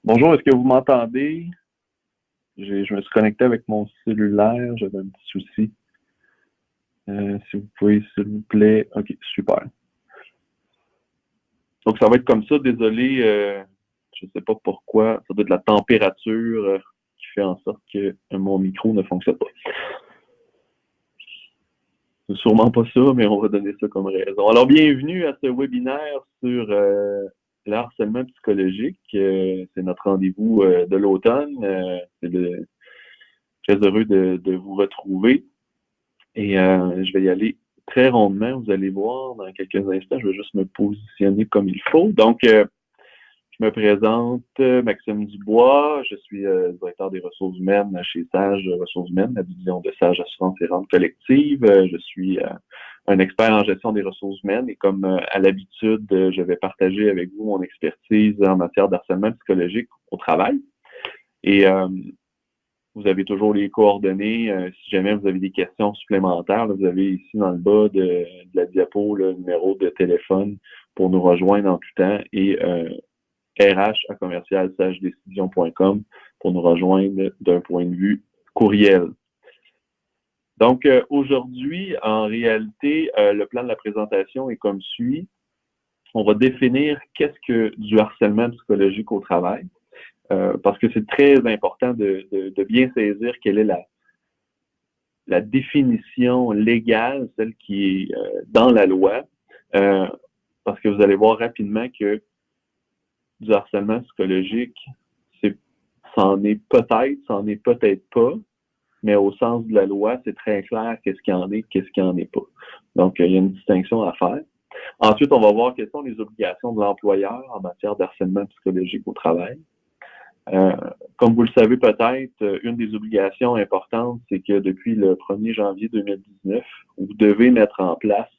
Bonjour, est-ce que vous m'entendez? Je me suis connecté avec mon cellulaire, j'avais un petit souci. Si vous pouvez, s'il vous plaît. OK, super. Donc, ça va être comme ça. Désolé, je ne sais pas pourquoi. Ça doit être la température qui fait en sorte que mon micro ne fonctionne pas. C'est sûrement pas ça, mais on va donner ça comme raison. Alors, bienvenue à ce webinaire sur le harcèlement psychologique. C'est notre rendez-vous de l'automne. Très heureux de vous retrouver. Et je vais y aller très rondement. Vous allez voir dans quelques instants. Je vais juste me positionner comme il faut. Donc, je me présente, Maxime Dubois. Je suis directeur des ressources humaines chez Sage Ressources humaines, la division de Sage Assurance et Rente collective. Je suis un expert en gestion des ressources humaines et comme à l'habitude, je vais partager avec vous mon expertise en matière d'harcèlement psychologique au travail. Et vous avez toujours les coordonnées. Si jamais vous avez des questions supplémentaires, là, vous avez ici dans le bas de la diapo le numéro de téléphone pour nous rejoindre en tout temps et rh@savedecision.com pour nous rejoindre d'un point de vue courriel. Donc, aujourd'hui, en réalité, le plan de la présentation est comme suit. On va définir qu'est-ce que du harcèlement psychologique au travail. Parce que c'est très important de bien saisir quelle est la définition légale, celle qui est dans la loi, parce que vous allez voir rapidement que du harcèlement psychologique, c'en est peut-être pas, mais au sens de la loi, c'est très clair qu'est-ce qu'il y en est, qu'est-ce qu'il n'y en est pas. Donc, il y a une distinction à faire. Ensuite, on va voir quelles sont les obligations de l'employeur en matière de harcèlement psychologique au travail. Comme vous le savez peut-être, une des obligations importantes, c'est que depuis le 1er janvier 2019, vous devez mettre en place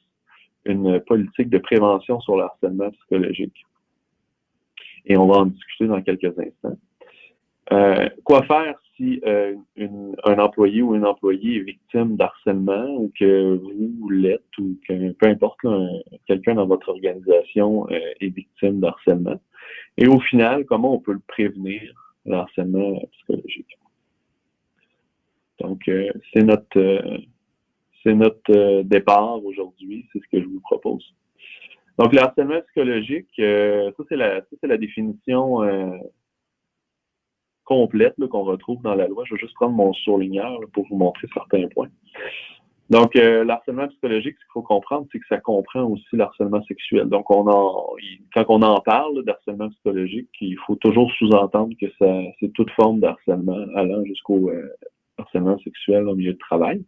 une politique de prévention sur le harcèlement psychologique. Et on va en discuter dans quelques instants. Quoi faire si un employé ou une employée est victime d'harcèlement ou que vous l'êtes ou que peu importe, quelqu'un dans votre organisation est victime d'harcèlement. Et au final, comment on peut le prévenir, le harcèlement psychologique. Donc, c'est notre départ aujourd'hui, c'est ce que je vous propose. Donc, le harcèlement psychologique, ça c'est la définition complète qu'on retrouve dans la loi. Je vais juste prendre mon surligneur pour vous montrer certains points. Donc, l'harcèlement psychologique, ce qu'il faut comprendre, c'est que ça comprend aussi l'harcèlement sexuel. Donc, quand on en parle d'harcèlement psychologique, il faut toujours sous-entendre que c'est toute forme d'harcèlement allant jusqu'au harcèlement sexuel au milieu de travail.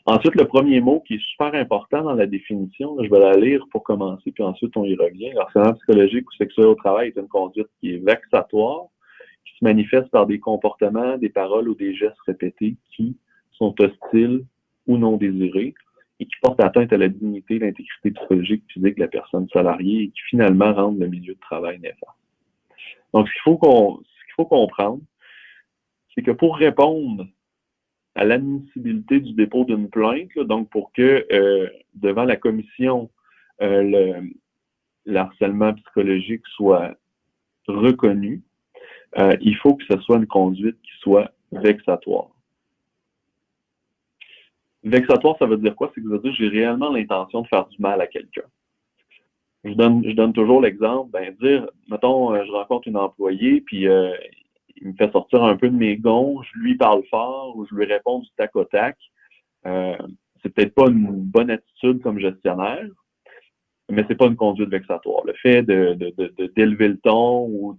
Ensuite, le premier mot qui est super important dans la définition, là, je vais la lire pour commencer, puis ensuite on y revient. L'harcèlement psychologique ou sexuel au travail est une conduite qui est vexatoire, qui se manifeste par des comportements, des paroles ou des gestes répétés qui sont hostiles ou non désirés et qui portent atteinte à la dignité, l'intégrité psychologique et physique de la personne salariée et qui finalement rendent le milieu de travail néfaste. Donc, ce qu'il faut comprendre, c'est que pour répondre à l'admissibilité du dépôt d'une plainte, là, donc pour que devant la commission, le harcèlement psychologique soit reconnu, il faut que ce soit une conduite qui soit vexatoire. Vexatoire, ça veut dire quoi? C'est que ça veut dire que j'ai réellement l'intention de faire du mal à quelqu'un. Je donne toujours l'exemple, mettons, je rencontre une employée, puis il me fait sortir un peu de mes gonds, je lui parle fort ou je lui réponds du tac au tac. C'est peut-être pas une bonne attitude comme gestionnaire, mais c'est pas une conduite vexatoire. Le fait d'élever le ton ou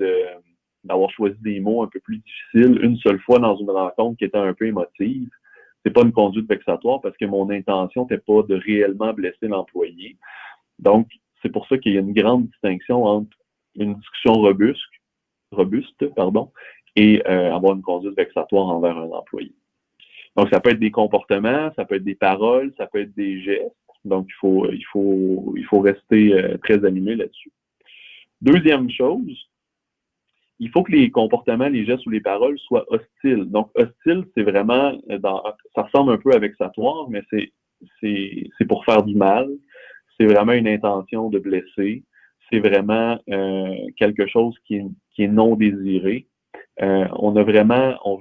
d'avoir choisi des mots un peu plus difficiles une seule fois dans une rencontre qui était un peu émotive, c'est pas une conduite vexatoire parce que mon intention n'était pas de réellement blesser l'employé. Donc, c'est pour ça qu'il y a une grande distinction entre une discussion robuste, et avoir une conduite vexatoire envers un employé. Donc, ça peut être des comportements, ça peut être des paroles, ça peut être des gestes. Donc, il faut rester très animé là-dessus. Deuxième chose, il faut que les comportements, les gestes ou les paroles soient hostiles. Donc, hostile, c'est vraiment, ça ressemble un peu à vexatoire, mais c'est pour faire du mal. C'est vraiment une intention de blesser. c'est vraiment quelque chose qui est non désiré. On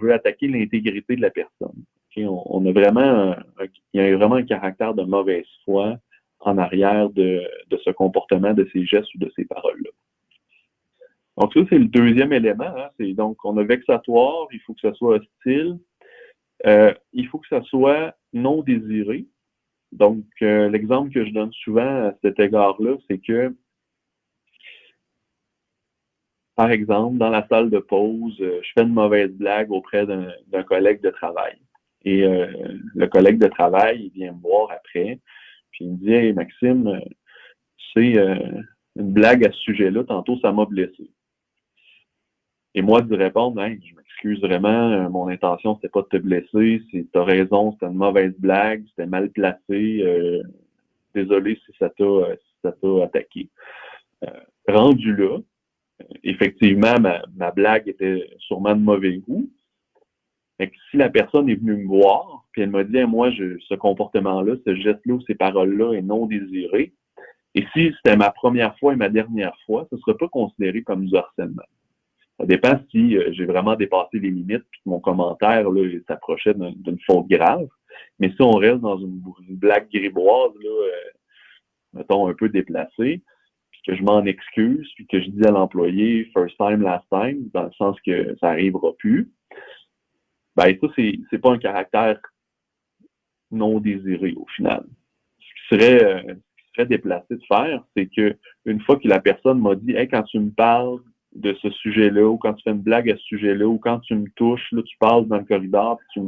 veut attaquer l'intégrité de la personne. Okay? On a vraiment, il y a vraiment un caractère de mauvaise foi en arrière de ce comportement, de ces gestes ou de ces paroles-là. Donc ça, c'est le deuxième élément. Hein? C'est donc, on a vexatoire, il faut que ça soit hostile, il faut que ça soit non désiré. Donc, l'exemple que je donne souvent à cet égard-là, c'est que, par exemple, dans la salle de pause, je fais une mauvaise blague auprès d'un collègue de travail. Et le collègue de travail, il vient me voir après, puis il me dit « Hey Maxime, tu sais, une blague à ce sujet-là, tantôt ça m'a blessé. » Et moi, de répondre, hey, je m'excuse vraiment, mon intention, c'était pas de te blesser, t'as raison, c'était une mauvaise blague, c'était mal placé, désolé si ça t'a attaqué. Rendu là, effectivement, ma blague était sûrement de mauvais goût. Mais que si la personne est venue me voir, puis elle m'a dit, hey, moi, ce comportement-là, ce geste-là ou ces paroles-là est non désiré, et si c'était ma première fois et ma dernière fois, ce ne sera pas considéré comme du harcèlement. Ça dépend si j'ai vraiment dépassé les limites puis que mon commentaire là, s'approchait d'une faute grave. Mais si on reste dans une blague grivoise, là, mettons un peu déplacée, puis que je m'en excuse, puis que je dis à l'employé first time, last time, dans le sens que ça n'arrivera plus, ben ça, c'est pas un caractère non désiré au final. Ce qui serait déplacé de faire, c'est que une fois que la personne m'a dit hey, quand tu me parles de ce sujet-là, ou quand tu fais une blague à ce sujet-là, ou quand tu me touches, là, tu passes dans le corridor, puis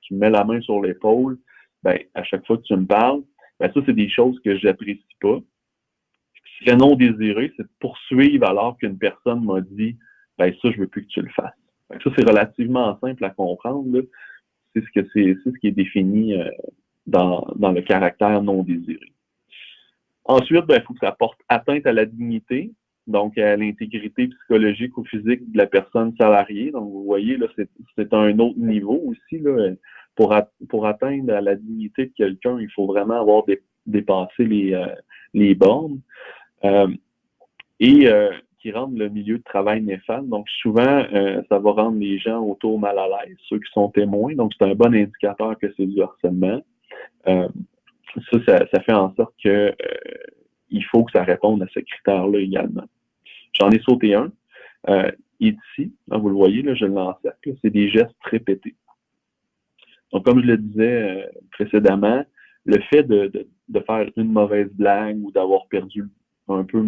tu me mets la main sur l'épaule, ben, à chaque fois que tu me parles, ben, ça, c'est des choses que j'apprécie pas. Ce qui serait non désiré, c'est de poursuivre alors qu'une personne m'a dit, ben, ça, je veux plus que tu le fasses. Ben, ça, c'est relativement simple à comprendre, là. C'est ce qui est défini dans le caractère non désiré. Ensuite, ben, il faut que ça porte atteinte à la dignité, donc à l'intégrité psychologique ou physique de la personne salariée. Donc, vous voyez, là, c'est un autre niveau aussi. Là, pour atteindre à la dignité de quelqu'un, il faut vraiment avoir dépassé les bornes. Et qui rendent le milieu de travail néfaste. Donc, souvent, ça va rendre les gens autour mal à l'aise, ceux qui sont témoins. Donc, c'est un bon indicateur que c'est du harcèlement. Ça fait en sorte que il faut que ça réponde à ce critère-là également. J'en ai sauté un. Ici, vous le voyez, là, je l'encercle, c'est des gestes répétés. Donc, comme je le disais précédemment, le fait de faire une mauvaise blague ou d'avoir perdu un peu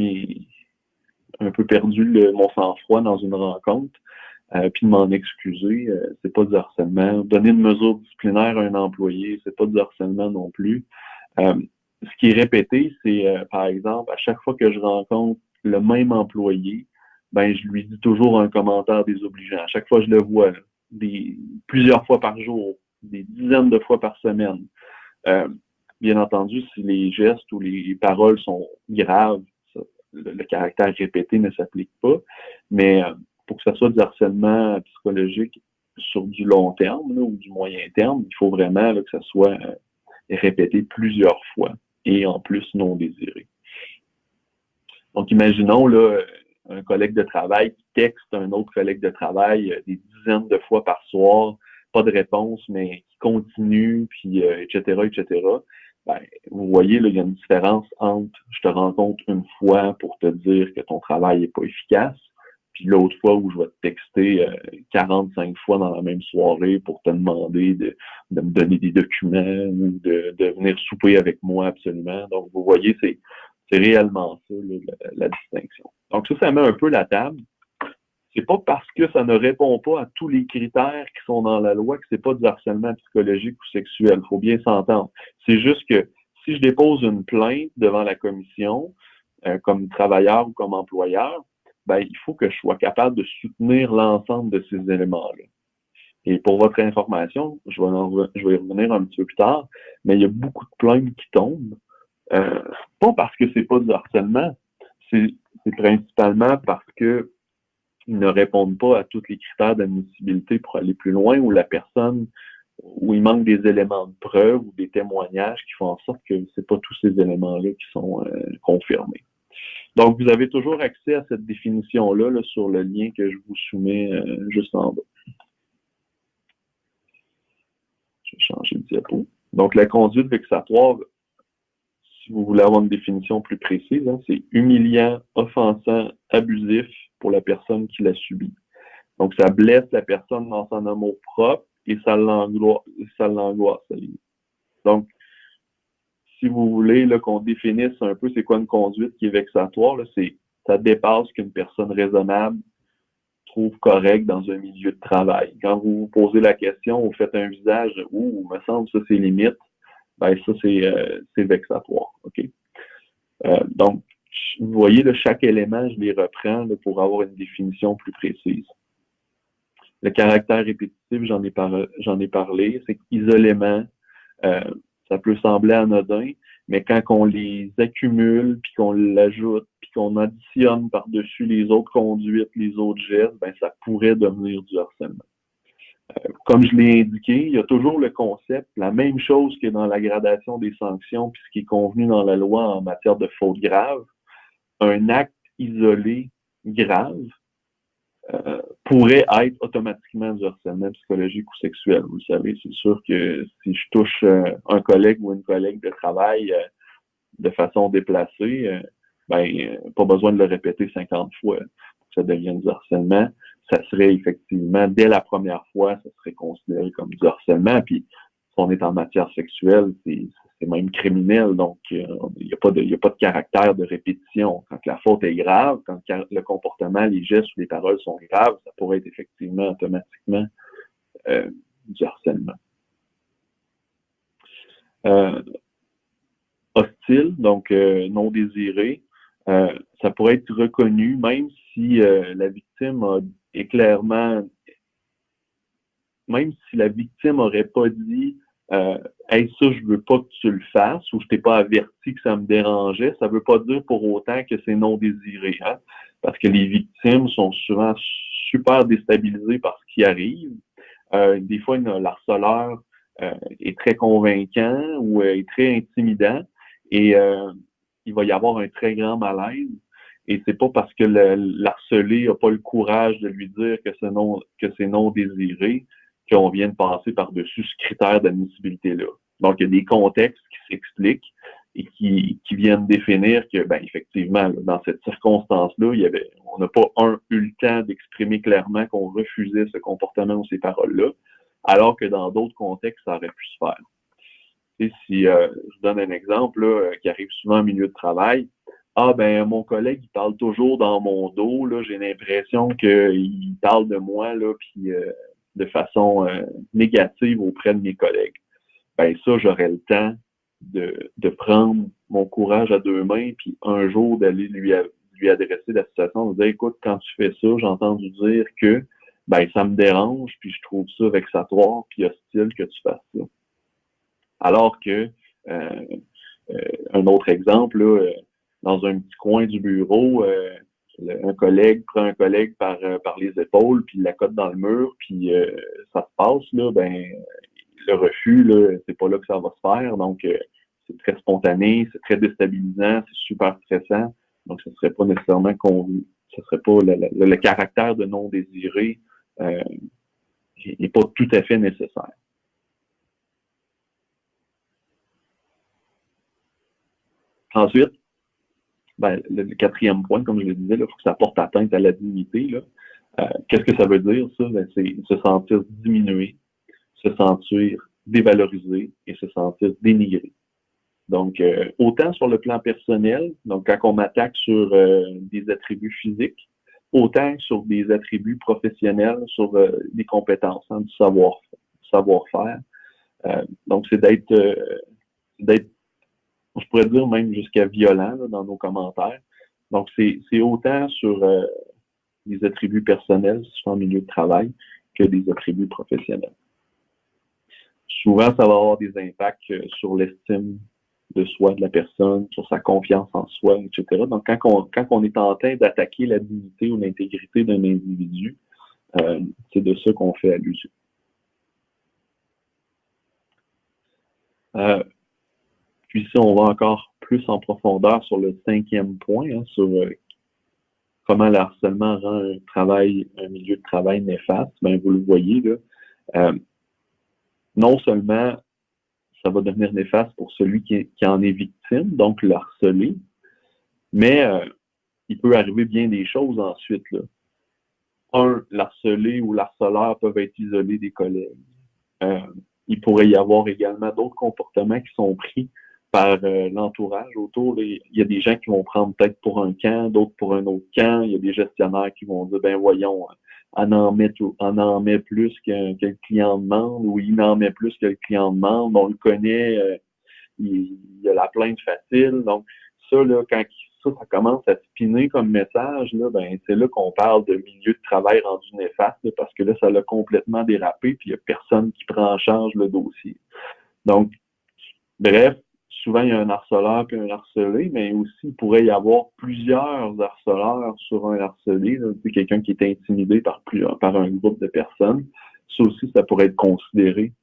perdu mon sang-froid dans une rencontre, puis de m'en excuser, c'est pas du harcèlement. Donner une mesure disciplinaire à un employé, c'est pas du harcèlement non plus. Ce qui est répété, c'est, par exemple, à chaque fois que je rencontre le même employé, ben je lui dis toujours un commentaire désobligeant. À chaque fois que je le vois, plusieurs fois par jour, des dizaines de fois par semaine. Bien entendu, si les gestes ou les paroles sont graves, le caractère répété ne s'applique pas, mais pour que ça soit du harcèlement psychologique sur du long terme là, ou du moyen terme, il faut vraiment là, que ça soit répété plusieurs fois et en plus non désiré. Donc, imaginons là, un collègue de travail qui texte un autre collègue de travail des dizaines de fois par soir, pas de réponse, mais qui continue, puis etc., etc. Ben, vous voyez, là, il y a une différence entre je te rencontre une fois pour te dire que ton travail n'est pas efficace, puis l'autre fois où je vais te texter 45 fois dans la même soirée pour te demander de me donner des documents ou de venir souper avec moi absolument. Donc, vous voyez, c'est réellement ça, là, la distinction. Donc, ça met un peu la table. C'est pas parce que ça ne répond pas à tous les critères qui sont dans la loi que c'est pas du harcèlement psychologique ou sexuel. Il faut bien s'entendre. C'est juste que si je dépose une plainte devant la commission, comme travailleur ou comme employeur, ben, il faut que je sois capable de soutenir l'ensemble de ces éléments-là. Et pour votre information, je vais y revenir un petit peu plus tard, mais il y a beaucoup de plaintes qui tombent. Pas parce que c'est pas du harcèlement, c'est principalement parce que ils ne répondent pas à tous les critères d'admissibilité pour aller plus loin, ou la personne, où il manque des éléments de preuve ou des témoignages qui font en sorte que c'est pas tous ces éléments-là qui sont confirmés. Donc, vous avez toujours accès à cette définition-là là, sur le lien que je vous soumets juste en bas. Je vais changer de diapo. Donc, la conduite vexatoire, si vous voulez avoir une définition plus précise, hein, c'est humiliant, offensant, abusif pour la personne qui l'a subi. Donc, ça blesse la personne dans son amour propre et ça l'angoisse. Donc, si vous voulez qu'on définisse un peu c'est quoi une conduite qui est vexatoire, là, ça dépasse qu'une personne raisonnable trouve correct dans un milieu de travail. Quand vous vous posez la question, vous faites un visage « Ouh, me semble ça c'est limite », ben ça c'est vexatoire. OK? Donc, vous voyez, là, chaque élément, je les reprends là, pour avoir une définition plus précise. Le caractère répétitif, j'en ai parlé, c'est qu'isolément, ça peut sembler anodin, mais quand on les accumule, puis qu'on l'ajoute, puis qu'on additionne par-dessus les autres conduites, les autres gestes, ben ça pourrait devenir du harcèlement. Comme je l'ai indiqué, il y a toujours le concept, la même chose que dans la gradation des sanctions, puis ce qui est convenu dans la loi en matière de faute grave, un acte isolé grave pourrait être automatiquement du harcèlement psychologique ou sexuel. Vous le savez, c'est sûr que si je touche un collègue ou une collègue de travail de façon déplacée, pas besoin de le répéter 50 fois pour que ça devienne du harcèlement. Ça serait effectivement, dès la première fois, ça serait considéré comme du harcèlement. Puis, si on est en matière sexuelle, c'est même criminel. Donc, il n'y a pas de caractère de répétition. Quand la faute est grave, quand le comportement, les gestes ou les paroles sont graves, ça pourrait être effectivement automatiquement du harcèlement. Hostile, donc non désiré, ça pourrait être reconnu même si la victime est clairement, même si la victime n'aurait pas dit hey, ça, je veux pas que tu le fasses ou je t'ai pas averti que ça me dérangeait, ça veut pas dire pour autant que c'est non désiré, hein? Parce que les victimes sont souvent super déstabilisées par ce qui arrive. Des fois, l'harceleur est très convaincant ou est très intimidant et il va y avoir un très grand malaise. Et c'est pas parce que l'harcelé n'a pas le courage de lui dire que c'est non désiré qu'on vient de passer par-dessus ce critère d'admissibilité-là. Donc, il y a des contextes qui s'expliquent et qui viennent définir que, ben, effectivement, dans cette circonstance-là, on n'a pas eu le temps d'exprimer clairement qu'on refusait ce comportement ou ces paroles-là, alors que dans d'autres contextes, ça aurait pu se faire. Et si je donne un exemple là, qui arrive souvent au milieu de travail, ah ben mon collègue il parle toujours dans mon dos, là, j'ai l'impression qu'il parle de moi là, puis de façon négative auprès de mes collègues. Ben ça, j'aurais le temps de prendre mon courage à deux mains, puis un jour d'aller lui adresser la situation, de dire écoute, quand tu fais ça, j'ai entendu dire que ben ça me dérange, puis je trouve ça vexatoire, puis hostile que tu fasses ça. Alors que un autre exemple, là, dans un petit coin du bureau, un collègue prend un collègue par les épaules, puis il la cote dans le mur, puis ça se passe, là, ben le refus, là, c'est pas là que ça va se faire. Donc, c'est très spontané, c'est très déstabilisant, c'est super stressant. Donc, ce serait pas nécessairement convenu. Ce serait pas le caractère de non désiré n'est pas tout à fait nécessaire. Ensuite, ben, le quatrième point, comme je le disais, il faut que ça porte atteinte à la dignité. Là. Qu'est-ce que ça veut dire, ça? Ben, c'est se sentir diminué, se sentir dévalorisé et se sentir dénigré. Donc, autant sur le plan personnel, donc quand on m'attaque sur des attributs physiques, autant sur des attributs professionnels, sur des compétences, hein, du savoir-faire. Donc, c'est d'être, je pourrais dire même jusqu'à violent là, dans nos commentaires. Donc, c'est autant sur des attributs personnels, si je en milieu de travail, que des attributs professionnels. Souvent, ça va avoir des impacts sur l'estime de soi de la personne, sur sa confiance en soi, etc. Donc, quand on est en train d'attaquer la dignité ou l'intégrité d'un individu, c'est de ça qu'on fait allusion. Puis si on va encore plus en profondeur sur le 5e point, hein, sur comment le harcèlement rend un milieu de travail néfaste, ben vous le voyez là. Non seulement ça va devenir néfaste pour celui qui en est victime, donc le harcelé, mais il peut arriver bien des choses ensuite, là. L'harcelé ou l'harceleur peuvent être isolés des collègues. Il pourrait y avoir également d'autres comportements qui sont pris par l'entourage autour. Il y a des gens qui vont prendre peut-être pour un camp, d'autres pour un autre camp. Il y a des gestionnaires qui vont dire, ben voyons, on en met plus que le client demande, ou il en met plus que le client demande. On le connaît, il a la plainte facile. Donc, ça, là, quand ça commence à spinner comme message, là, ben, c'est là qu'on parle de milieu de travail rendu néfaste, là, parce que là, ça l'a complètement dérapé, puis il n'y a personne qui prend en charge le dossier. Donc, bref, souvent, il y a un harceleur puis un harcelé, mais aussi, il pourrait y avoir plusieurs harceleurs sur un harcelé. C'est quelqu'un qui est intimidé par un groupe de personnes. Ça aussi, ça pourrait être considéré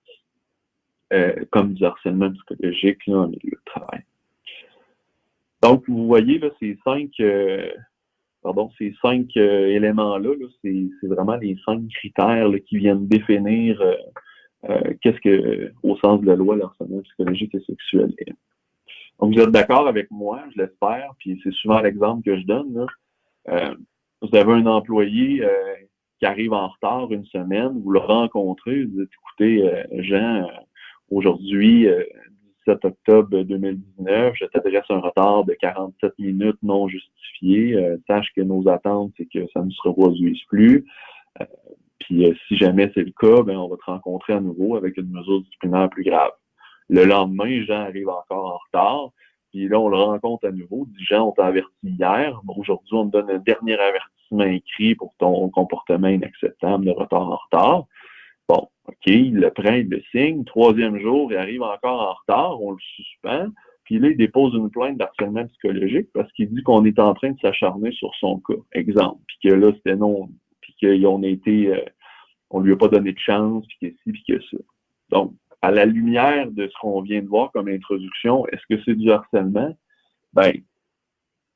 comme du harcèlement psychologique là, en milieu de travail. Donc, vous voyez, là, ces cinq éléments-là, là, c'est vraiment les 5 critères là, qui viennent définir qu'est-ce que, au sens de la loi, le harcèlement psychologique et sexuel est. Donc, vous êtes d'accord avec moi, je l'espère, puis c'est souvent l'exemple que je donne. Là. Vous avez un employé qui arrive en retard une semaine, vous le rencontrez, vous dites, écoutez, Jean, aujourd'hui, 17 octobre 2019, je t'adresse un retard de 47 minutes non justifié. Sache que nos attentes, c'est que ça ne se reproduise plus. Puis si jamais c'est le cas, ben on va te rencontrer à nouveau avec une mesure disciplinaire plus grave. Le lendemain, Jean arrive encore en retard. Puis là, on le rencontre à nouveau. Dit Jean, on t'a averti hier. Bon, aujourd'hui, on te donne un dernier avertissement écrit pour ton comportement inacceptable de retard en retard. Bon, OK, il le prend, il le signe. 3e jour, il arrive encore en retard, on le suspend. Puis là, il dépose une plainte d'harcèlement psychologique parce qu'il dit qu'on est en train de s'acharner sur son cas. Exemple. Puis que là, c'était non. Puis on lui a pas donné de chance, puis que ci, puis que ça. Donc, à la lumière de ce qu'on vient de voir comme introduction, est-ce que c'est du harcèlement? Ben,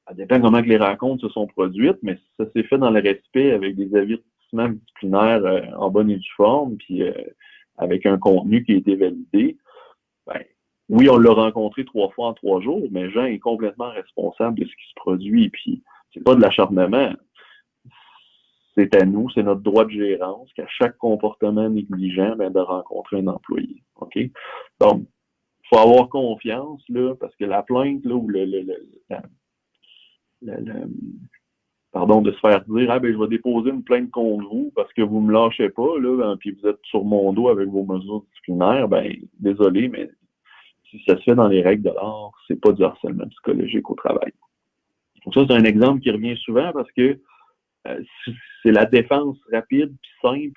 ça dépend comment que les rencontres se sont produites, mais ça s'est fait dans le respect avec des avertissements disciplinaires en bonne et due forme, puis avec un contenu qui a été validé. Ben, oui, on l'a rencontré 3 fois en 3 jours, mais Jean est complètement responsable de ce qui se produit, puis c'est pas de l'acharnement. C'est à nous, c'est notre droit de gérance qu'à chaque comportement négligent, ben, de rencontrer un employé. OK? Donc, il faut avoir confiance, là, parce que la plainte, là, ou pardon, de se faire dire, ah, ben, je vais déposer une plainte contre vous parce que vous me lâchez pas, là, puis vous êtes sur mon dos avec vos mesures disciplinaires, ben, désolé, mais si ça se fait dans les règles de l'art, c'est pas du harcèlement psychologique au travail. Donc ça, c'est un exemple qui revient souvent parce que c'est la défense rapide puis simple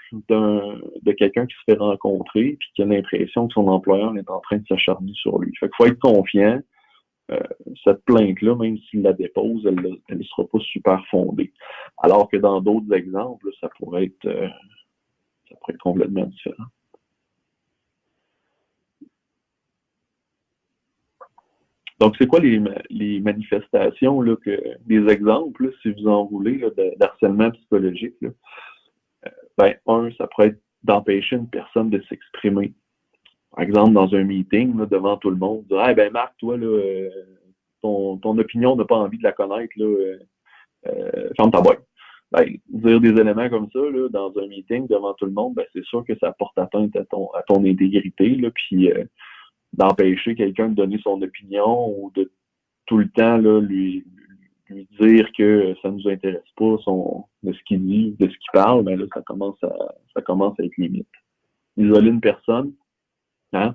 de quelqu'un qui se fait rencontrer puis qui a l'impression que son employeur est en train de s'acharner sur lui. Fait qu'il faut être confiant. Cette plainte-là, même s'il la dépose, elle ne sera pas super fondée. Alors que dans d'autres exemples, ça pourrait être complètement différent. Donc, c'est quoi les manifestations, là, des exemples, là, si vous en voulez, là, d'harcèlement psychologique? Là? Ben, ça pourrait être d'empêcher une personne de s'exprimer. Par exemple, dans un meeting, là, devant tout le monde, dire, hey, ben Marc, toi, là, ton opinion, on n'a pas envie de la connaître, là, ferme ta boîte. Ben, dire des éléments comme ça, là, dans un meeting, devant tout le monde, ben, c'est sûr que ça porte atteinte à ton intégrité, là, puis d'empêcher quelqu'un de donner son opinion ou de tout le temps là, lui dire que ça ne nous intéresse pas de ce qu'il dit, de ce qu'il parle, ben là, ça commence à être limite. Isoler une personne, hein,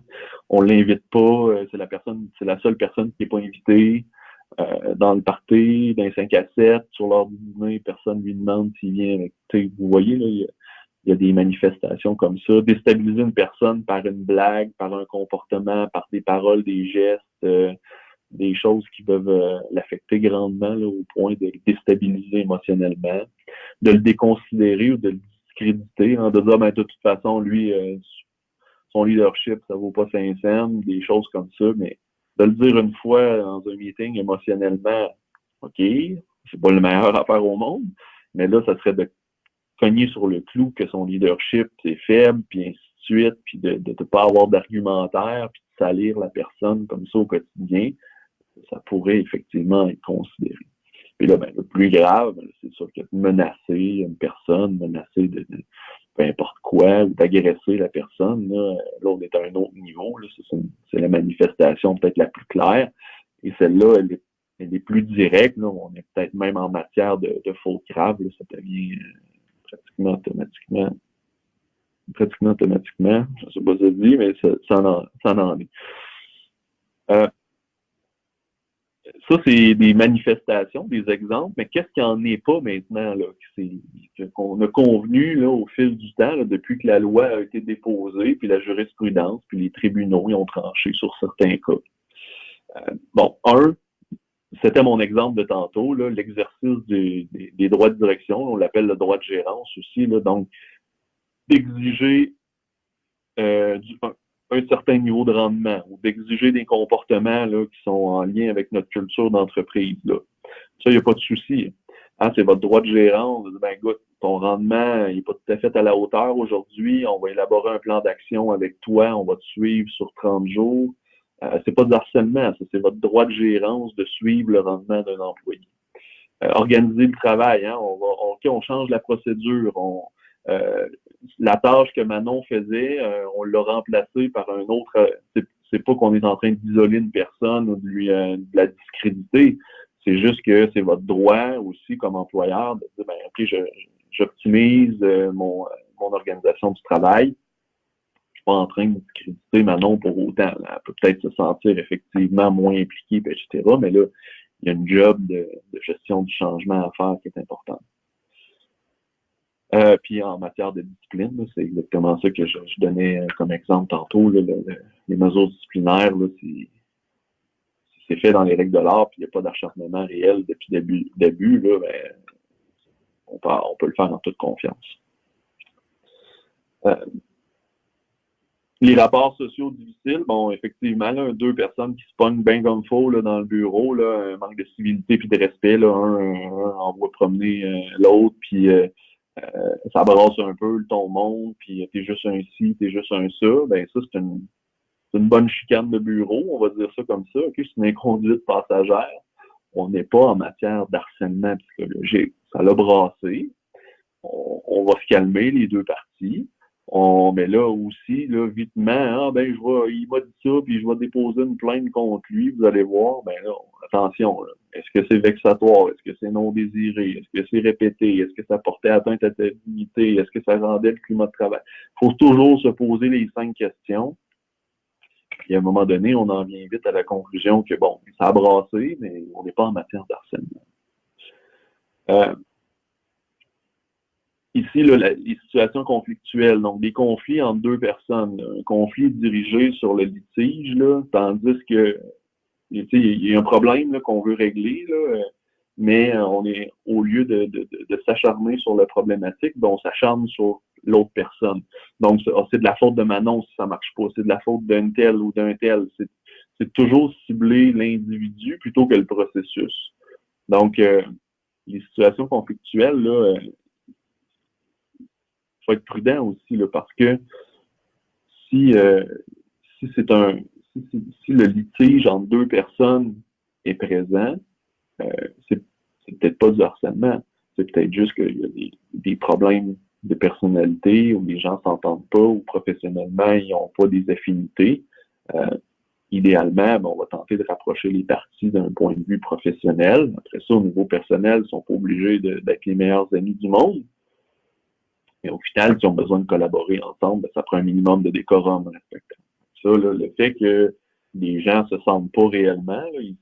on l'invite pas, c'est la seule personne qui n'est pas invitée dans le party, dans les 5 à 7, sur l'heure du dîner, personne lui demande s'il vient avec. Vous voyez, là, il y a des manifestations comme ça. Déstabiliser une personne par une blague, par un comportement, par des paroles, des gestes, des choses qui peuvent l'affecter grandement là, au point de le déstabiliser émotionnellement, de le déconsidérer ou de le discréditer, hein, de dire ben, de toute façon, lui, son leadership, ça vaut pas 5 cents, des choses comme ça, mais de le dire une fois dans un meeting émotionnellement, OK, c'est pas le meilleur affaire au monde, mais là, ça serait de cogner sur le clou que son leadership, c'est faible, puis ainsi de suite, puis de ne pas avoir d'argumentaire, puis de salir la personne comme ça au quotidien, ça pourrait effectivement être considéré. Puis là, ben, le plus grave, c'est sûr que menacer une personne, menacer de peu importe quoi, ou d'agresser la personne, là on est à un autre niveau. Là, c'est la manifestation peut-être la plus claire. Et celle-là, elle est plus directe. Là, on est peut-être même en matière de faute grave. Là, ça devient pratiquement automatiquement. Je ne sais pas si ça se dit, mais ça en est. Ça, c'est des manifestations, des exemples, mais qu'est-ce qu'il n'en est pas maintenant, là, qu'on a convenu là, au fil du temps, là, depuis que la loi a été déposée, puis la jurisprudence, puis les tribunaux ils ont tranché sur certains cas. C'était mon exemple de tantôt, là, l'exercice des droits de direction, on l'appelle le droit de gérance aussi, là, donc d'exiger un certain niveau de rendement ou d'exiger des comportements là, qui sont en lien avec notre culture d'entreprise. Là. Ça, il n'y a pas de souci. Hein, c'est votre droit de gérance. Ben, écoute, ton rendement n'est pas tout à fait à la hauteur aujourd'hui. On va élaborer un plan d'action avec toi. On va te suivre sur 30 jours. C'est pas de harcèlement, ça, c'est votre droit de gérance de suivre le rendement d'un employé. Organiser le travail, hein, on change la procédure, la tâche que Manon faisait, on l'a remplacée par un autre. C'est pas qu'on est en train d'isoler une personne ou de la discréditer. C'est juste que c'est votre droit aussi comme employeur de dire, ben, OK, j'optimise mon organisation du travail. Je suis pas en train de discréditer Manon pour autant. Là. Elle peut peut-être se sentir effectivement moins impliquée, etc. Mais là, il y a une job de gestion du changement à faire qui est importante. Puis en matière de discipline, là, c'est exactement ça que je donnais comme exemple tantôt. Là, les mesures disciplinaires, là, c'est fait dans les règles de l'art, puis il n'y a pas d'acharnement réel depuis début là, ben, on peut le faire en toute confiance. Les rapports sociaux difficiles, bon, effectivement, là, deux personnes qui se pognent bien comme faux là, dans le bureau, là, un manque de civilité puis de respect, là, un envoie promener l'autre, puis ça brasse un peu, le ton monte, puis t'es juste un ci, t'es juste un ça, ben ça, c'est une bonne chicane de bureau, on va dire ça comme ça, ok, c'est une inconduite passagère. On n'est pas en matière d'harcèlement psychologique. Ça l'a brassé. On va se calmer, les deux parties. Mais là aussi, là, vitement, il m'a dit ça, puis je vais déposer une plainte contre lui, vous allez voir, ben là, attention, là. Est-ce que c'est vexatoire? Est-ce que c'est non désiré? Est-ce que c'est répété? Est-ce que ça portait atteinte à ta dignité? Est-ce que ça rendait le climat de travail? Il faut toujours se poser les 5 questions. Puis à un moment donné, on en vient vite à la conclusion que, bon, ça a brassé, mais on n'est pas en matière d'harcèlement. Ici, là, les situations conflictuelles, donc des conflits entre deux personnes, un conflit dirigé sur le litige, là, tandis que il y a un problème qu'on veut régler, là, mais on est au lieu de s'acharner sur la problématique, ben, on s'acharne sur l'autre personne. Donc, c'est de la faute de Manon si ça marche pas, c'est de la faute d'un tel ou d'un tel. C'est toujours cibler l'individu plutôt que le processus. Donc, les situations conflictuelles, là, faut être prudent aussi, là, parce que si le litige entre deux personnes est présent, c'est peut-être pas du harcèlement, c'est peut-être juste qu'il y a des problèmes de personnalité où les gens s'entendent pas ou professionnellement ils n'ont pas des affinités. Idéalement, on va tenter de rapprocher les parties d'un point de vue professionnel. Après ça, au niveau personnel, ils sont pas obligés d'être les meilleurs amis du monde. Mais au final, s'ils ont besoin de collaborer ensemble, ben, ça prend un minimum de décorum respectable. Ça, là, le fait que les gens se sentent pas réellement, là, ils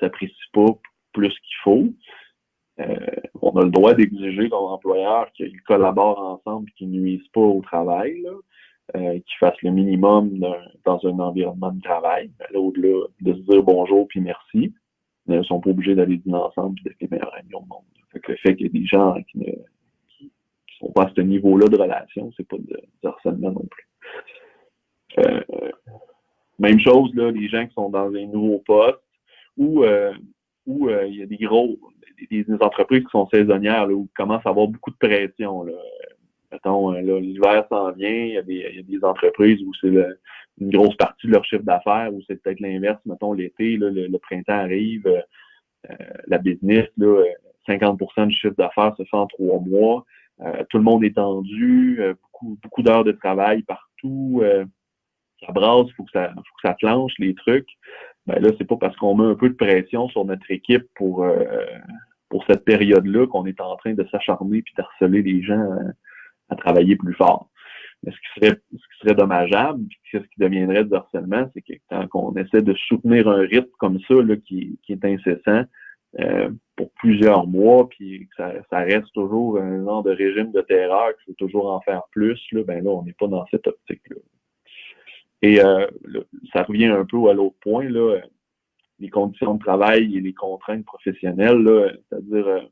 s'apprécient pas plus qu'il faut, on a le droit d'exiger comme employeur qu'ils collaborent ensemble et qu'ils ne nuisent pas au travail, qu'ils fassent le minimum dans un environnement de travail. Là, au-delà de se dire bonjour puis merci, ils ne sont pas obligés d'aller dîner ensemble et d'être les meilleurs amis au monde. Fait que le fait qu'il y a des gens qui sont pas à ce niveau-là de relation, c'est pas de harcèlement non plus. Même chose, là, les gens qui sont dans un nouveau poste où il y a des entreprises qui sont saisonnières, là, où commencent à avoir beaucoup de pression. Là. Mettons, là, l'hiver s'en vient, il y a des entreprises où c'est une grosse partie de leur chiffre d'affaires, où c'est peut-être l'inverse, mettons, l'été, là, le printemps arrive, la business, là, 50% du chiffre d'affaires se fait en 3 mois. Tout le monde est tendu, beaucoup d'heures de travail partout. Ça brasse, faut que ça flanche les trucs. Ben là, c'est pas parce qu'on met un peu de pression sur notre équipe pour cette période-là qu'on est en train de s'acharner puis d'harceler les gens à travailler plus fort. Mais ce qui serait dommageable, puis ce qui deviendrait du harcèlement, c'est que quand on essaie de soutenir un rythme comme ça, là, qui est incessant, pour plusieurs mois, puis que ça reste toujours un genre de régime de terreur, qu'il faut toujours en faire plus, là, ben là, on n'est pas dans cette optique-là. Et ça revient un peu à l'autre point, là, les conditions de travail et les contraintes professionnelles, là, c'est-à-dire,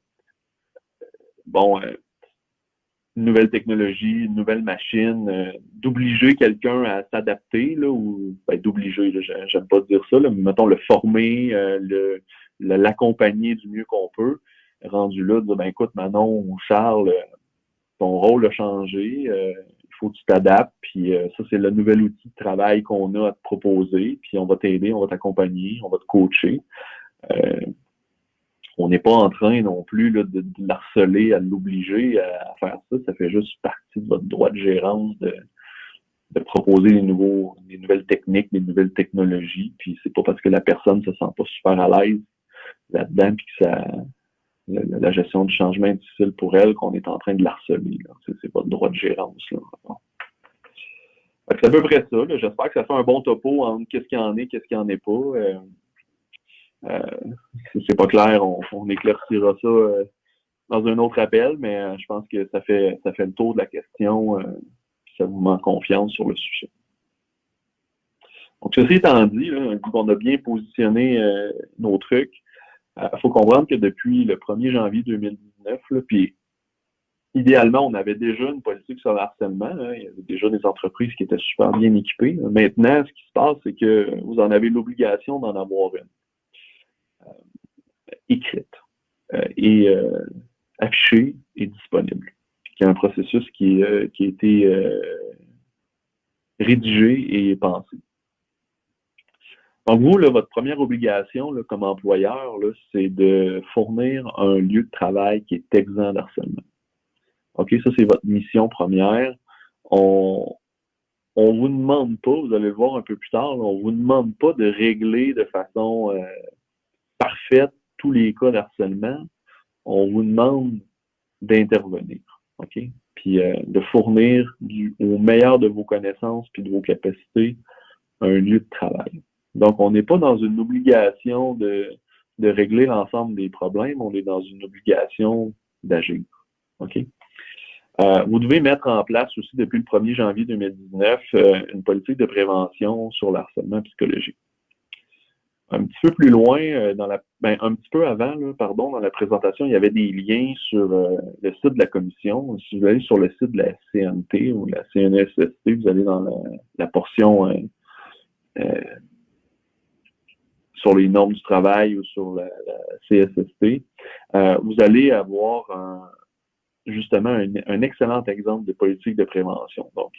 une nouvelle technologie, une nouvelle machine, d'obliger quelqu'un à s'adapter, là, ou d'obliger, là, j'aime pas dire ça, là, mais mettons le former, l'accompagner du mieux qu'on peut, rendu là, de dire, ben écoute, Manon ou Charles, ton rôle a changé, il faut que tu t'adaptes, puis ça, c'est le nouvel outil de travail qu'on a à te proposer, puis on va t'aider, on va t'accompagner, on va te coacher. On n'est pas en train non plus là, de l'harceler, à l'obliger à faire ça. Ça fait juste partie de votre droit de gérance de proposer les nouvelles techniques, les nouvelles technologies. Puis c'est pas parce que la personne se sent pas super à l'aise là-dedans, puis que la gestion du changement est difficile pour elle qu'on est en train de l'harceler. C'est pas le droit de gérance. Là. C'est à peu près ça. Là. J'espère que ça fait un bon topo entre qu'est-ce qu'il y en est, qu'est-ce qu'il n'y en est pas. Si c'est pas clair, on éclaircira ça dans un autre appel, mais je pense que ça fait le tour de la question. Ça vous met en confiance sur le sujet. Donc, ceci étant dit, là, on a bien positionné nos trucs. Il faut comprendre que depuis le 1er janvier 2019, là, puis idéalement, on avait déjà une politique sur le harcèlement. Hein, il y avait déjà des entreprises qui étaient super bien équipées. Maintenant, ce qui se passe, c'est que vous en avez l'obligation d'en avoir une. Écrite et affichée et disponible. Puis il y a un processus qui a été rédigé et pensé. Donc vous, là, votre première obligation là, comme employeur, là, c'est de fournir un lieu de travail qui est exempt d'harcèlement. OK, ça c'est votre mission première. On vous demande pas, vous allez le voir un peu plus tard, là, on vous demande pas de régler de façon parfaite tous les cas d'harcèlement. On vous demande d'intervenir, OK? Puis de fournir au meilleur de vos connaissances puis de vos capacités un lieu de travail. Donc, on n'est pas dans une obligation de régler l'ensemble des problèmes, on est dans une obligation d'agir, OK? Vous devez mettre en place aussi depuis le 1er janvier 2019 une politique de prévention sur le harcèlement psychologique. Un petit peu plus loin, un petit peu avant, là, dans la présentation, il y avait des liens sur le site de la commission. Si vous allez sur le site de la CNT ou la CNSST, vous allez dans la portion sur les normes du travail ou sur la CSST, vous allez avoir justement un excellent exemple de politique de prévention. Donc,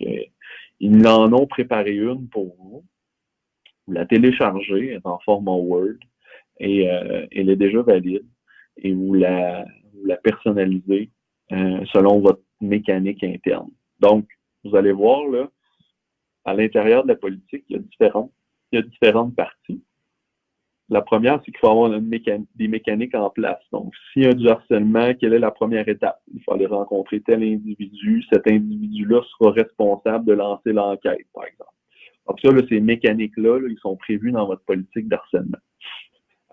ils en ont préparé une pour vous. Vous la téléchargez, elle est en format Word et elle est déjà valide et vous la personnalisez selon votre mécanique interne. Donc, vous allez voir là, à l'intérieur de la politique, il y a différentes parties. La première, c'est qu'il faut avoir des mécaniques en place. Donc, s'il y a du harcèlement, quelle est la première étape? Il faut aller rencontrer tel individu. Cet individu-là sera responsable de lancer l'enquête, par exemple. Donc ça, là, ces mécaniques-là, là, ils sont prévus dans votre politique d'harcèlement.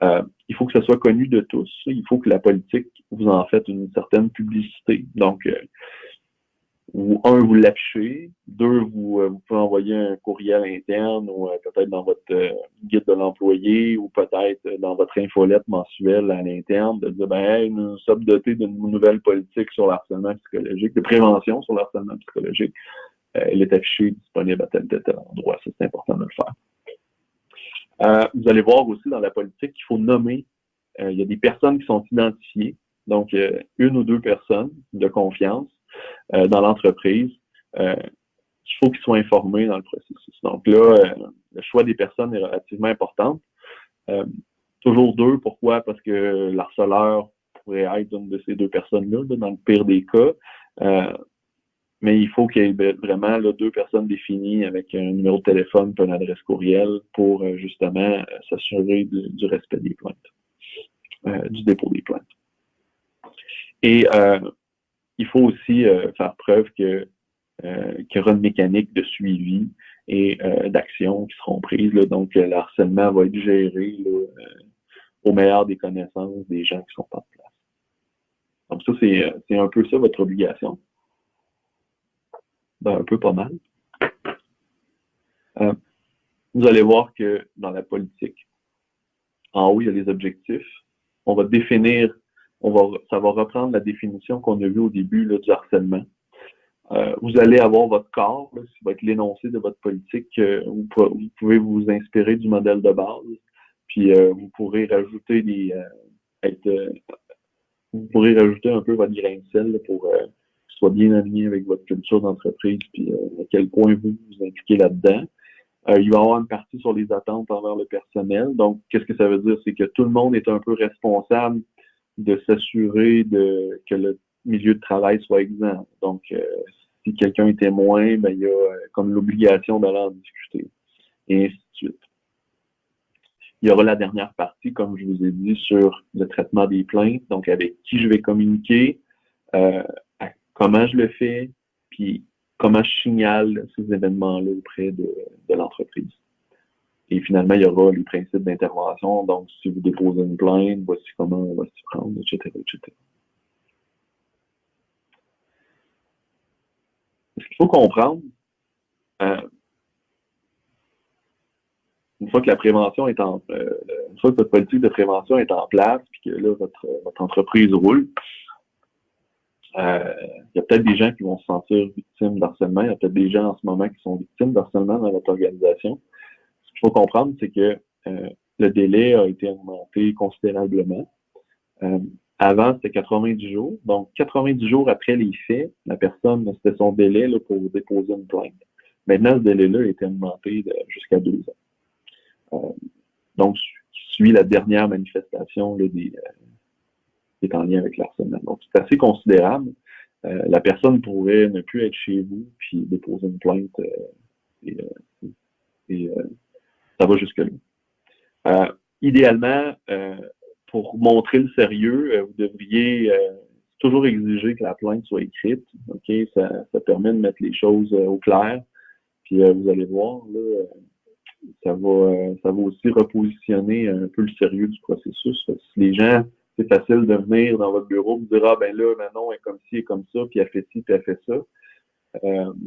Il faut que ça soit connu de tous. Il faut que la politique, vous en faites une certaine publicité. Donc, vous l'affichez. 2, vous pouvez envoyer un courriel interne ou peut-être dans votre guide de l'employé ou peut-être dans votre infolette mensuelle à l'interne de dire, hey, nous sommes dotés d'une nouvelle politique sur le harcèlement psychologique, de prévention sur le harcèlement psychologique. Elle est affichée, disponible à tel endroit. Ça, c'est important de le faire. Vous allez voir aussi dans la politique qu'il faut nommer. Il y a des personnes qui sont identifiées, donc une ou deux personnes de confiance dans l'entreprise. Il faut qu'ils soient informés dans le processus. Donc là, le choix des personnes est relativement important. Toujours deux, pourquoi? Parce que l'harceleur pourrait être une de ces deux personnes-là, là, dans le pire des cas. Mais il faut qu'il y ait vraiment là, deux personnes définies avec un numéro de téléphone et une adresse courriel pour justement s'assurer du respect des plaintes, du dépôt des plaintes. Et il faut aussi faire preuve qu'il y aura une mécanique de suivi et d'actions qui seront prises. Là. Donc, le harcèlement va être géré là, au meilleur des connaissances des gens qui sont en place. Donc, ça, c'est un peu ça votre obligation. Ben, un peu pas mal. Vous allez voir que dans la politique, en haut, il y a les objectifs. On va définir, ça va reprendre la définition qu'on a vue au début là, du harcèlement. Vous allez avoir votre corps, là, qui va être l'énoncé de votre politique. Vous pouvez vous inspirer du modèle de base, puis vous pourrez rajouter vous pourrez rajouter un peu votre grain de sel là, pour que ce soit bien aligné avec votre culture d'entreprise, puis à quel point vous vous impliquez là-dedans. Il va y avoir une partie sur les attentes envers le personnel. Donc, qu'est-ce que ça veut dire? C'est que tout le monde est un peu responsable de s'assurer que le milieu de travail soit exempt. Donc, si quelqu'un est témoin, ben, il y a comme l'obligation d'aller en discuter. Et ainsi de suite. Il y aura la dernière partie, comme je vous ai dit, sur le traitement des plaintes. Donc, avec qui je vais communiquer, comment je le fais, puis comment je signale ces événements-là auprès de l'entreprise. Et finalement, il y aura les principes d'intervention. Donc, si vous déposez une plainte, voici comment on va s'y prendre, etc., etc. Ce qu'il faut comprendre, une fois que la prévention est une fois que votre politique de prévention est en place, puis que là, votre entreprise roule, il y a peut-être des gens qui vont se sentir victimes d'harcèlement. Il y a peut-être des gens en ce moment qui sont victimes d'harcèlement dans votre organisation. Ce qu'il faut comprendre, c'est que le délai a été augmenté considérablement. Avant, c'était 90 jours. Donc, 90 jours après les faits, la personne, c'était son délai là, pour déposer une plainte. Maintenant, ce délai-là a été augmenté jusqu'à 2 ans. Donc, suit la dernière manifestation là, qui est en lien avec l'harcèlement. Donc, c'est assez considérable. La personne pourrait ne plus être chez vous puis déposer une plainte et ça va jusque-là. Idéalement, pour montrer le sérieux, vous devriez toujours exiger que la plainte soit écrite. Ok, ça permet de mettre les choses au clair. Puis vous allez voir, là, ça va aussi repositionner un peu le sérieux du processus. Si les gens, c'est facile de venir dans votre bureau et dire ah ben là, Manon est comme ci et comme ça, puis elle fait ci, puis elle fait ça.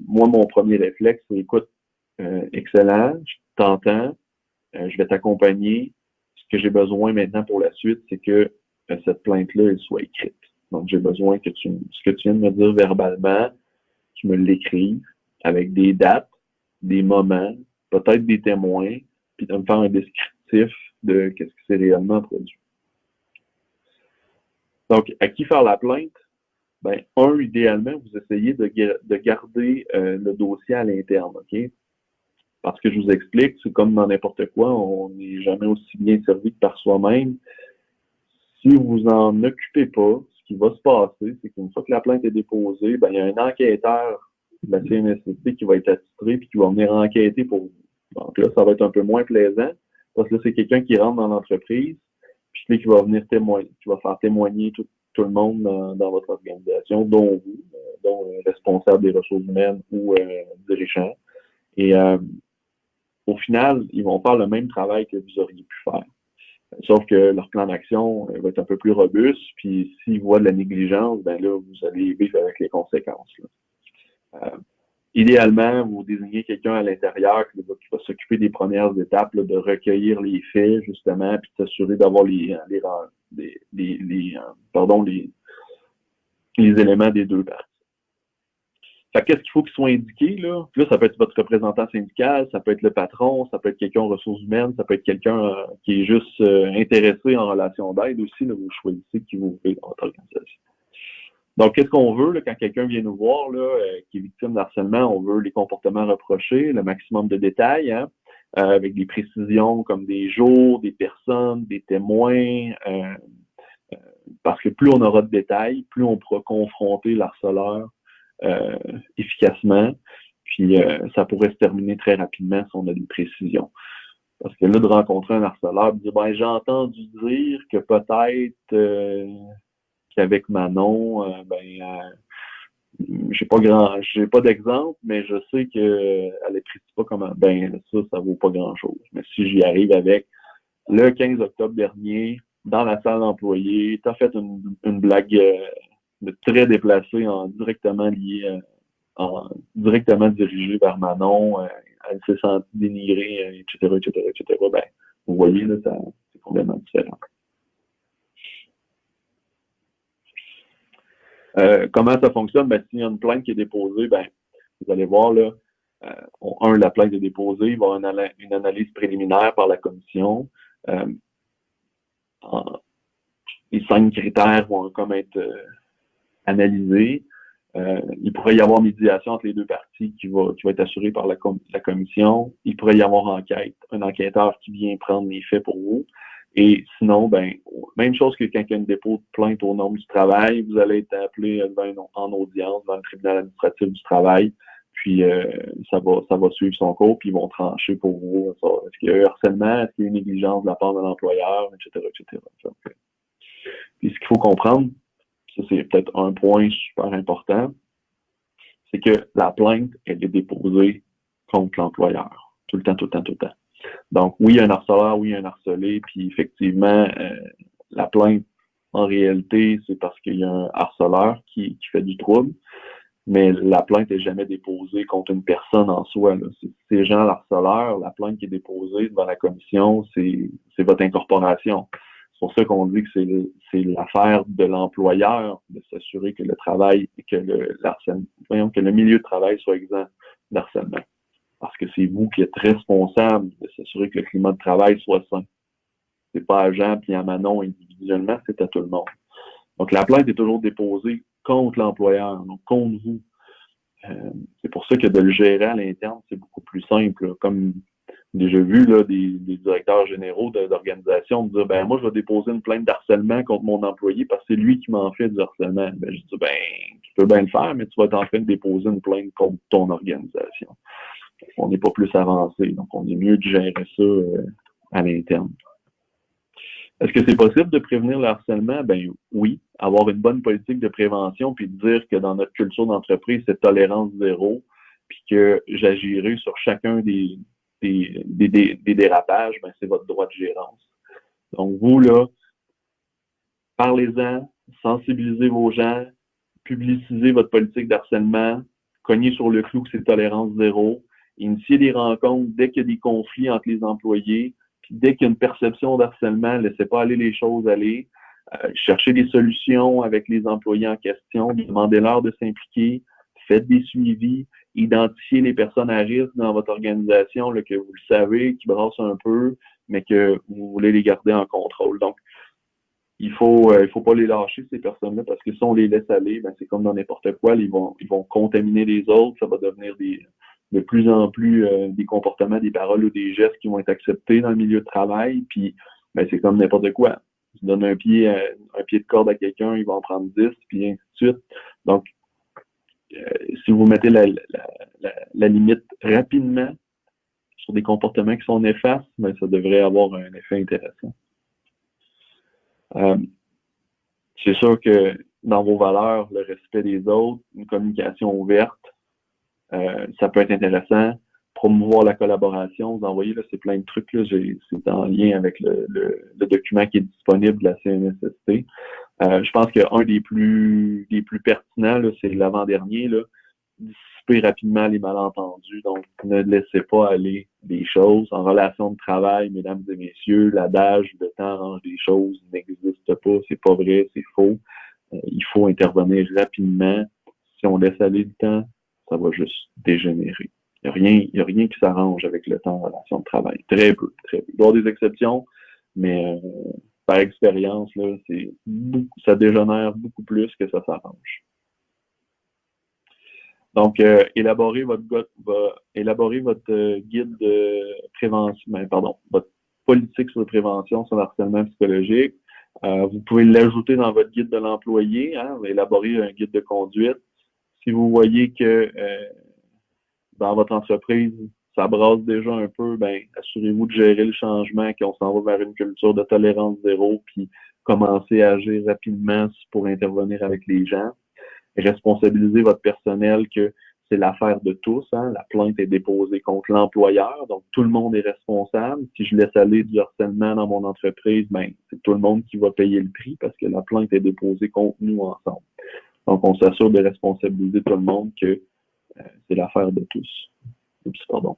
Moi, mon premier réflexe, c'est écoute, excellent, je t'entends, je vais t'accompagner. Ce que j'ai besoin maintenant pour la suite, c'est que cette plainte-là, elle soit écrite. Donc, j'ai besoin que ce que tu viens de me dire verbalement, tu me l'écrives avec des dates, des moments, peut-être des témoins, puis de me faire un descriptif de qu'est-ce qui s'est réellement produit. Donc, à qui faire la plainte? Ben, idéalement, vous essayez de garder le dossier à l'interne, OK? Parce que je vous explique, c'est comme dans n'importe quoi, on n'est jamais aussi bien servi que par soi-même. Si vous en occupez pas, ce qui va se passer, c'est qu'une fois que la plainte est déposée, ben, il y a un enquêteur de la CNSST qui va être attitré puis qui va venir enquêter pour vous. Donc là, ça va être un peu moins plaisant parce que là, c'est quelqu'un qui rentre dans l'entreprise puis là, qui va venir témoigner, qui va faire témoigner tout le monde dans votre organisation, dont vous, dont responsable des ressources humaines ou dirigeant. Et au final, ils vont faire le même travail que vous auriez pu faire. Sauf que leur plan d'action va être un peu plus robuste, puis s'ils voient de la négligence, ben là, vous allez vivre avec les conséquences. Idéalement, vous désignez quelqu'un à l'intérieur qui va s'occuper des premières étapes, là, de recueillir les faits, justement, puis de s'assurer d'avoir les éléments des deux parties. Fait qu'est-ce qu'il faut qu'il soit indiqué, là? Puis là, ça peut être votre représentant syndical, ça peut être le patron, ça peut être quelqu'un en ressources humaines, ça peut être quelqu'un qui est juste intéressé en relation d'aide aussi, là, vous choisissez qui vous fait dans votre organisation. Donc, qu'est-ce qu'on veut là, quand quelqu'un vient nous voir, là, qui est victime d'harcèlement? On veut les comportements reprochés, le maximum de détails, hein, avec des précisions comme des jours, des personnes, des témoins, parce que plus on aura de détails, plus on pourra confronter l'harceleur efficacement, puis ça pourrait se terminer très rapidement si on a des précisions. Parce que là, de rencontrer un harceleur, de dire, ben, j'ai entendu dire que peut-être qu'avec Manon, j'ai pas d'exemple, mais je sais qu'elle apprécie pas comment, ben, ça vaut pas grand-chose. Mais si j'y arrive avec le 15 octobre dernier, dans la salle d'employés, t'as fait une blague très déplacée directement liée directement dirigée vers Manon, elle s'est sentie dénigrée, etc., etc., etc. Ben, vous voyez, là, c'est complètement différent. Comment ça fonctionne? Ben, s'il y a une plainte qui est déposée, ben, vous allez voir, là, la plainte est déposée, il va y avoir une analyse préliminaire par la commission. Les 5 critères vont comme être analysés. Il pourrait y avoir médiation entre les deux parties qui va être assurée par la commission. Il pourrait y avoir un enquêteur qui vient prendre les faits pour vous. Et sinon, ben, même chose que quand il y a une dépôt de plainte aux normes du travail, vous allez être appelé en audience dans le tribunal administratif du travail. Puis ça va suivre son cours, puis ils vont trancher pour vous. Est-ce qu'il y a eu harcèlement, est-ce qu'il y a eu négligence de la part de l'employeur, etc., etc. Puis ce qu'il faut comprendre, ça c'est peut-être un point super important, c'est que la plainte, elle est déposée contre l'employeur. Tout le temps, tout le temps, tout le temps. Donc, oui, il y a un harceleur, oui, il y a un harcelé, puis effectivement, la plainte, en réalité, c'est parce qu'il y a un harceleur qui fait du trouble, mais la plainte n'est jamais déposée contre une personne en soi. Là. C'est Jean l'harceleur, la plainte qui est déposée devant la commission, c'est votre incorporation. C'est pour ça qu'on dit que c'est l'affaire de l'employeur de s'assurer que le travail, que le milieu de travail soit exempt d'harcèlement. Parce que c'est vous qui êtes responsable de s'assurer que le climat de travail soit sain. C'est pas à Jean puis à Manon individuellement, c'est à tout le monde. Donc, la plainte est toujours déposée contre l'employeur, donc contre vous. C'est pour ça que de le gérer à l'interne, c'est beaucoup plus simple. Là. Comme déjà vu là, des directeurs généraux d'organisations dire ben moi, je vais déposer une plainte d'harcèlement contre mon employé parce que c'est lui qui m'en fait du harcèlement. Ben, je dis ben, tu peux bien le faire, mais tu vas être en train de déposer une plainte contre ton organisation. On n'est pas plus avancé, donc on est mieux de gérer ça à l'interne. Est-ce que c'est possible de prévenir le harcèlement? Ben oui, avoir une bonne politique de prévention, puis dire que dans notre culture d'entreprise, c'est tolérance zéro, puis que j'agirai sur chacun des dérapages, ben c'est votre droit de gérance. Donc vous, là, parlez-en, sensibilisez vos gens, publicisez votre politique d'harcèlement, cognez sur le clou que c'est tolérance zéro, initiez des rencontres dès qu'il y a des conflits entre les employés, puis dès qu'il y a une perception d'harcèlement, laissez pas aller les choses aller. Cherchez des solutions avec les employés en question, demandez-leur de s'impliquer, faites des suivis, identifiez les personnes à risque dans votre organisation là, que vous le savez, qui brassent un peu, mais que vous voulez les garder en contrôle. Donc, il faut pas les lâcher, ces personnes-là, parce que si on les laisse aller, ben c'est comme dans n'importe quoi, ils vont contaminer les autres, ça va devenir de plus en plus des comportements, des paroles ou des gestes qui vont être acceptés dans le milieu de travail, puis ben, c'est comme n'importe quoi. Tu donnes un pied de corde à quelqu'un, il va en prendre 10, puis ainsi de suite. Donc, si vous mettez la limite rapidement sur des comportements qui sont néfastes, ben, ça devrait avoir un effet intéressant. C'est sûr que dans vos valeurs, le respect des autres, une communication ouverte, ça peut être intéressant. Promouvoir la collaboration, vous envoyez là, c'est plein de trucs. Là, c'est en lien avec le document qui est disponible de la CNSST. Je pense qu'un des plus pertinents, là, c'est l'avant-dernier, là, dissiper rapidement les malentendus. Donc, ne laissez pas aller des choses. En relation de travail, mesdames et messieurs, l'adage le temps arrange des choses n'existe pas, c'est pas vrai, c'est faux. Il faut intervenir rapidement. Si on laisse aller le temps, ça va juste dégénérer. Il y a rien qui s'arrange avec le temps en relation de travail. Très peu, très peu. Il doit y avoir des exceptions, mais par expérience, là, ça dégénère beaucoup plus que ça s'arrange. Donc, élaborez votre guide de prévention, votre politique sur la prévention sur le harcèlement psychologique. Vous pouvez l'ajouter dans votre guide de l'employé, hein, élaborer un guide de conduite. Si vous voyez que dans votre entreprise, ça brasse déjà un peu, ben assurez-vous de gérer le changement, qu'on s'en va vers une culture de tolérance zéro, puis commencer à agir rapidement pour intervenir avec les gens. Responsabiliser votre personnel que c'est l'affaire de tous. Hein? La plainte est déposée contre l'employeur, donc tout le monde est responsable. Si je laisse aller du harcèlement dans mon entreprise, ben c'est tout le monde qui va payer le prix parce que la plainte est déposée contre nous ensemble. Donc, on s'assure de responsabiliser tout le monde que c'est l'affaire de tous. Oups, pardon.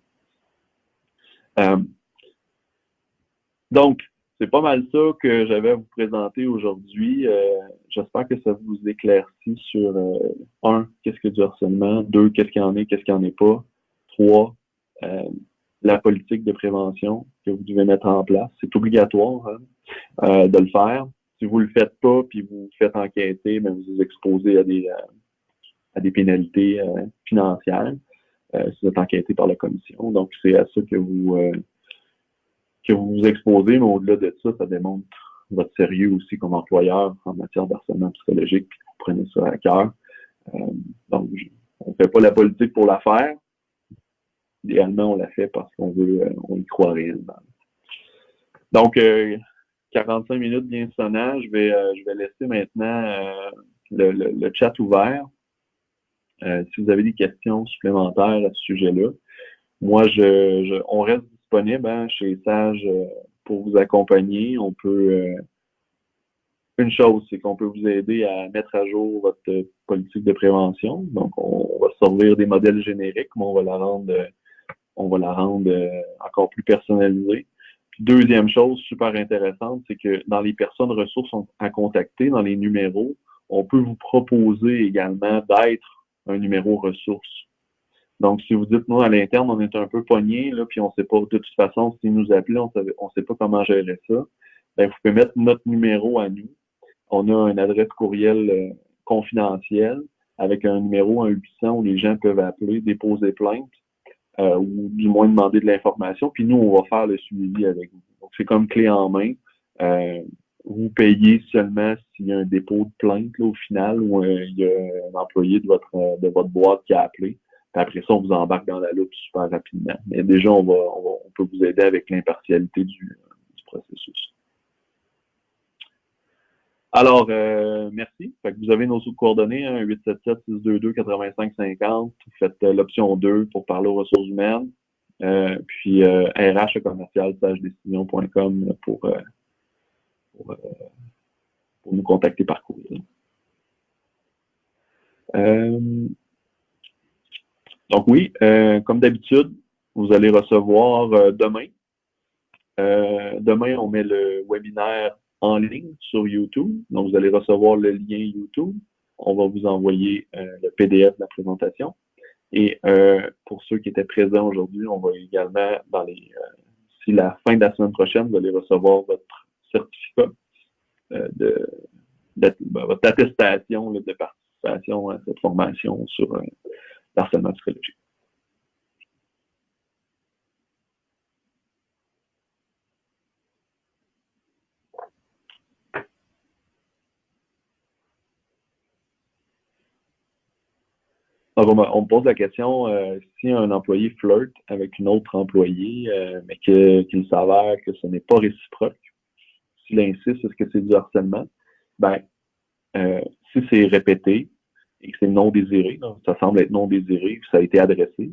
Donc, c'est pas mal ça que j'avais à vous présenter aujourd'hui. J'espère que ça vous éclaircit sur qu'est-ce que du harcèlement, 2, qu'est-ce qu'il y en est, qu'est-ce qu'il n'y en est pas, 3, la politique de prévention que vous devez mettre en place. C'est obligatoire de le faire. Si vous le faites pas, puis vous vous faites enquêter, ben vous exposez à des pénalités financières si vous êtes enquêté par la commission. Donc, c'est à ça que vous vous exposez, mais au-delà de ça, ça démontre votre sérieux aussi comme employeur en matière d'harcèlement psychologique, puis vous prenez ça à cœur. Donc, on ne fait pas la politique pour la faire. Idéalement, on la fait parce qu'on on y croit réellement. Donc, 45 minutes bien sonnant. Je vais laisser maintenant le chat ouvert. Si vous avez des questions supplémentaires à ce sujet-là, moi, on reste disponible chez Sage pour vous accompagner. On peut une chose, c'est qu'on peut vous aider à mettre à jour votre politique de prévention. Donc, on va servir des modèles génériques, mais on va la rendre encore plus personnalisée. Puis, deuxième chose super intéressante, c'est que dans les personnes ressources à contacter, dans les numéros, on peut vous proposer également d'être un numéro ressources. Donc, si vous dites, nous, à l'interne, on est un peu pogné, là, puis on sait pas, de toute façon, si nous appelez, on sait pas comment gérer ça, ben, vous pouvez mettre notre numéro à nous. On a une adresse courriel confidentielle avec un numéro, un 800 où les gens peuvent appeler, déposer plainte, ou du moins demander de l'information, puis nous, on va faire le suivi avec vous. Donc, c'est comme clé en main. Vous payez seulement s'il y a un dépôt de plainte, là, au final, ou il y a un employé de votre boîte qui a appelé. Puis après ça, on vous embarque dans la loupe super rapidement. Mais déjà, on peut vous aider avec l'impartialité du processus. Alors, merci. Fait que vous avez nos coordonnées, 877-622-8550. Vous faites l'option 2 pour parler aux ressources humaines. Puis rh@sagedécision.com pour nous contacter par courriel. Donc oui, comme d'habitude, vous allez recevoir demain. Demain, on met le webinaire en ligne sur YouTube. Donc, vous allez recevoir le lien YouTube. On va vous envoyer le PDF de la présentation. Et pour ceux qui étaient présents aujourd'hui, on va également, d'ici la fin de la semaine prochaine, vous allez recevoir votre certificat votre attestation de participation à cette formation sur l'harcèlement psychologique. Donc, on me pose la question, si un employé flirte avec une autre employée, mais qu'il s'avère que ce n'est pas réciproque, s'il insiste, est-ce que c'est du harcèlement? Ben, si c'est répété et que c'est non désiré, là, ça semble être non désiré, que ça a été adressé,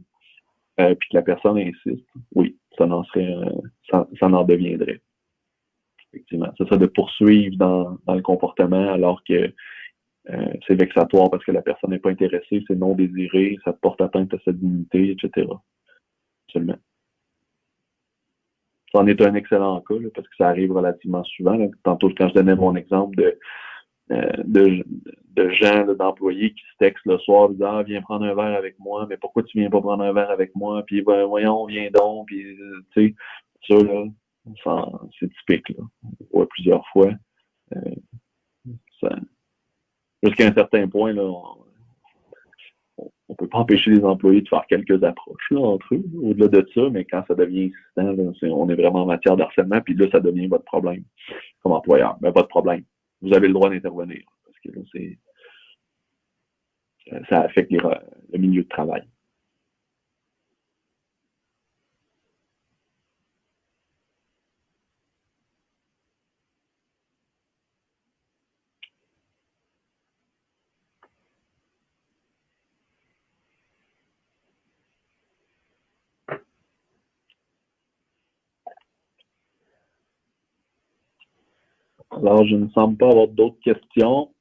puis que la personne insiste, oui, ça en deviendrait. Effectivement. C'est ça de poursuivre dans le comportement alors que c'est vexatoire parce que la personne n'est pas intéressée, c'est non désiré, ça porte atteinte à sa dignité, etc. Absolument. Ça en est un excellent cas, là, parce que ça arrive relativement souvent. Là. Tantôt, quand je donnais mon exemple de gens, d'employés qui se textent le soir, disant ah, viens prendre un verre avec moi, mais pourquoi tu viens pas prendre un verre avec moi? Puis voyons, viens donc, puis tu sais, ça là, c'est typique, là. On le voit plusieurs fois. Ça, jusqu'à un certain point, là, on peut pas empêcher les employés de faire quelques approches là, entre eux, au-delà de ça, mais quand ça devient insistant, là, on est vraiment en matière d'harcèlement, puis là, ça devient votre problème comme employeur. Mais pas de problème. Vous avez le droit d'intervenir. Parce que là, ça affecte le milieu de travail. Alors, je ne semble pas avoir d'autres questions.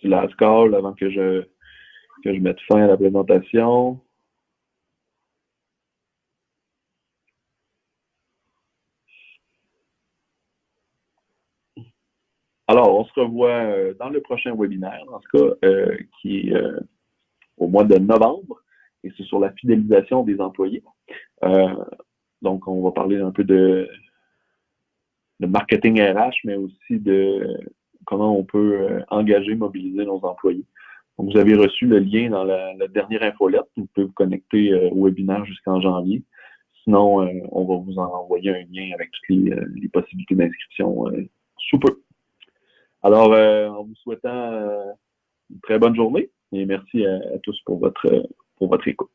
Last call avant que je mette fin à la présentation. Alors, on se revoit dans le prochain webinaire, en tout cas, qui est au mois de novembre, et c'est sur la fidélisation des employés. Donc, on va parler un peu de marketing RH, mais aussi de comment on peut engager, mobiliser nos employés. Donc, vous avez reçu le lien dans la dernière infolette. Vous pouvez vous connecter au webinaire jusqu'en janvier. Sinon, on va vous envoyer un lien avec toutes les possibilités d'inscription sous peu. Alors, en vous souhaitant une très bonne journée et merci à tous pour votre écoute.